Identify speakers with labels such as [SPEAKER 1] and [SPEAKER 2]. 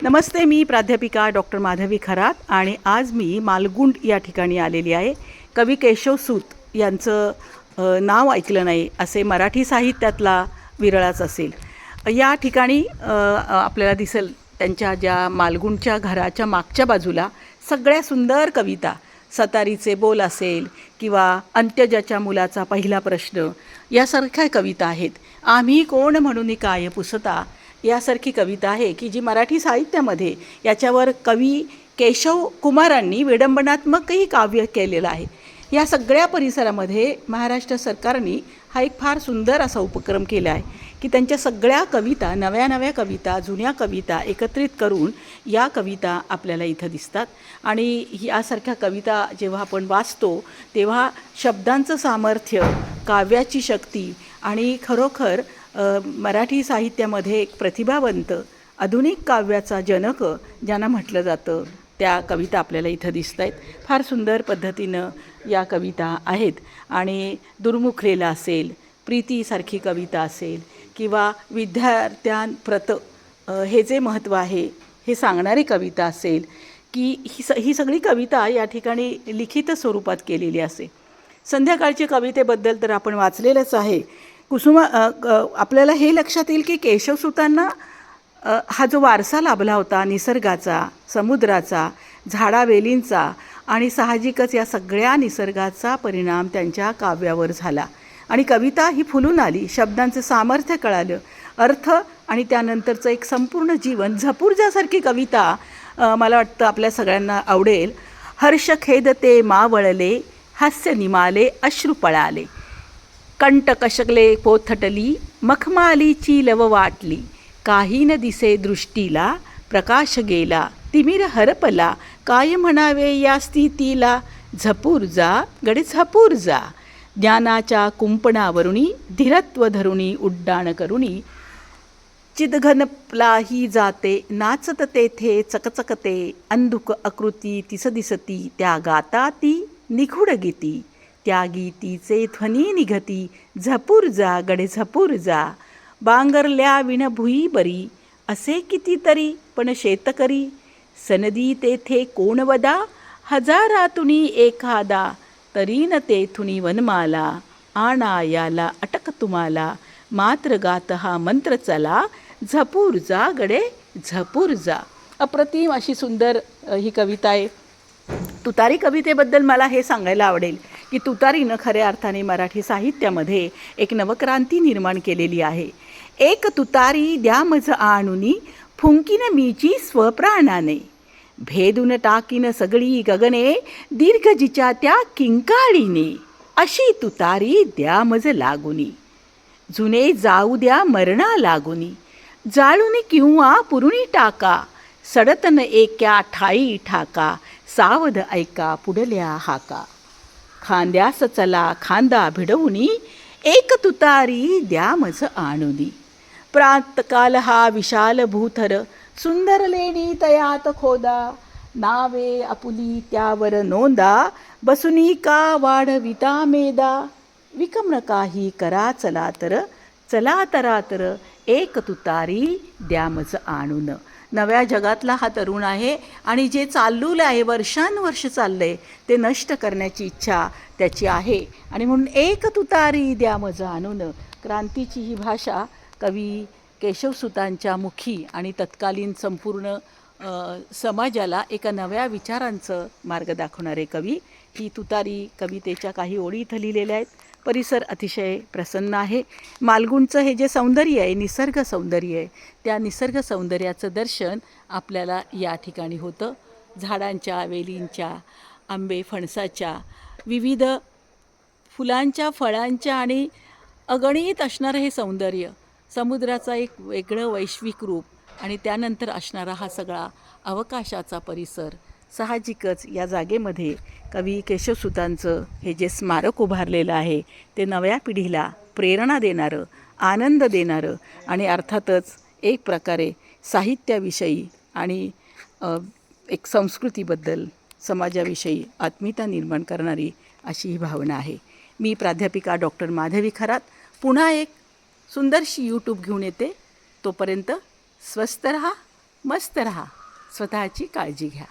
[SPEAKER 1] नमस्ते, मी प्राध्यापिका डॉक्टर माधवी खरात आणि आज मी मालगुंड या ठिकाणी आलेली आहे. कवी केशव सूत यांचं नाव ऐकलं नाही असे मराठी साहित्यातला विरळाच असेल. या ठिकाणी आपल्याला दिसेल त्यांच्या ज्या मालगुंडच्या घराच्या मागच्या बाजूला सगळ्या सुंदर कविता, सतारीचे बोल असेल किंवा अंत्यजाच्या मुलाचा पहिला प्रश्न यासारख्या कविता आहेत. आम्ही कोण म्हणून काय पुसता यासारखी कविता आहे की जी मराठी साहित्यामध्ये याच्यावर कवी केशव कुमारांनी विडंबनात्मकही काव्य केलेलं आहे. या सगळ्या परिसरामध्ये महाराष्ट्र सरकारने हा एक फार सुंदर असा उपक्रम केला आहे की त्यांच्या सगळ्या कविता, नव्या नव्या कविता, जुन्या कविता एकत्रित करून या कविता आपल्याला इथं दिसतात. आणि यासारख्या कविता जेव्हा आपण वाचतो तेव्हा शब्दांचं सामर्थ्य, काव्याची शक्ती आणि खरोखर मराठी साहित्यामध्ये एक प्रतिभावंत आधुनिक काव्याचा जनक ज्यांना म्हटलं जातं त्या कविता आपल्याला इथं दिसत आहेत. फार सुंदर पद्धतीनं या कविता आहेत आणि दुर्मुखलेला असेल, प्रीतीसारखी कविता असेल किंवा विद्यार्थ्यांप्रत हे जे महत्त्व आहे हे सांगणारी कविता असेल की ही सगळी कविता या ठिकाणी लिखित स्वरूपात केलेली असेल. संध्याकाळच्या कवितेबद्दल तर आपण वाचलेलंच आहे. आपल्याला हे लक्षात येईल की केशवसूतांना हा जो वारसा लाभला होता निसर्गाचा, समुद्राचा, झाडावेलींचा आणि साहजिकच या सगळ्या निसर्गाचा परिणाम त्यांच्या काव्यावर झाला आणि कविता ही फुलून आली. शब्दांचं सामर्थ्य कळालं, अर्थ आणि त्यानंतरचं एक संपूर्ण जीवन. झपूर्जासारखी कविता मला वाटतं आपल्या सगळ्यांना आवडेल. हर्ष खेदते मावळले, हास्य निमाले, अश्रू पळाले, कंठ कशकले पोथटली, मखमालीची लव वाटली, काही न दिसे दृष्टीला, प्रकाश गेला, तिमिर हरपला, काय म्हणावे या स्थितीला, झपूर जा गडे झपूर जा, ज्ञानाच्या कुंपणावरुणी, धीरत्व धरुणी उड्डाण करुणी, चिदघनपलाही जाते, नाचत तेथे चकचकते, अंधुक आकृती तिस दिसती, त्या गाता ती निखुड गीती, त्या गीतीचे ध्वनी निघती, झपूर जा गडे झपूर जा, बांगरल्या विण भुई बरी, असे कितीतरी पण शेतकरी, सनदी तेथे कोण वदा, हजारातुनी एखादा, तरी न तेथुनी वनमाला, आणा याला अटक तुम्हाला, मात्र गात हा मंत्र चला, झपूर जा गडे झपूर जा. अप्रतिम अशी सुंदर ही कविता आहे. तुतारी कवितेबद्दल मला हे सांगायला आवडेल की तुतारीनं खऱ्या अर्थाने मराठी साहित्यामध्ये एक नवक्रांती निर्माण केलेली आहे. एक तुतारी द्या मज आणुनी, फुंकीन मीची स्वप्राणाने, भेदून टाकीन सगळी गगने, दीर्घ जिच्या त्या किंकाळीने, अशी तुतारी द्या मज लागुनी, जुने जाऊ द्या मरणा लागुनी, जाळुनी किंवा पुरुणी टाका, सडतन एक्या ठाई ठाका, सावध ऐका पुढल्या हाका, खांद्यास चला खांदा भिडवुनी, एक तुतारी द्या मज आणुनी, प्रातकाल हा विशाल भूथर, सुंदर लेणी तयात खोदा, नावे आपुली त्यावर नोंदा, बसुनी का वाढविता मेदा, विकम्र काही करा चला तरा तर, एक तुतारी द्या मज आणून. नव्या जगातला हा तरुण आहे आणि जे चाललेलं आहे, वर्षानुवर्ष चाललं आहे, ते नष्ट करण्याची इच्छा त्याची आहे आणि म्हणून एक तुतारी द्या मज आणून. क्रांतीची ही भाषा कवी केशवसूतांच्या मुखी आणि तत्कालीन संपूर्ण समाजाला एका नव्या विचारांचं मार्ग दाखवणारे कवी. ही तुतारी कवितेच्या काही ओळी इथं लिहिलेल्या आहेत. परिसर अतिशय प्रसन्न आहे. मालगुंडचं हे जे सौंदर्य आहे, निसर्ग सौंदर्य आहे, त्या निसर्ग सौंदर्याचं दर्शन आपल्याला या ठिकाणी होतं. झाडांच्या, वेलींच्या, आंबे फणसाच्या, विविध फुलांच्या, फळांच्या आणि अगणित असणारं हे सौंदर्य, समुद्राचा एक वेगळं वैश्विक रूप आणि त्यानंतर असणारा हा सगळा अवकाशाचा परिसर. साहजिकच या जागेमध्ये कवी केशवसूतांचं हे जे स्मारक उभारलेलं आहे ते नव्या पिढीला प्रेरणा देणारं, आनंद देणारं आणि अर्थातच एक प्रकारे साहित्याविषयी आणि एक संस्कृतीबद्दल, समाजाविषयी आत्मीयता निर्माण करणारी अशी ही भावना आहे. मी प्राध्यापिका डॉक्टर माधवी खरात पुन्हा एक सुंदरशी यूट्यूब घेऊन येते. तोपर्यंत स्वस्थ रहा, मस्त रहा. स्वतःची काळजी घ्या.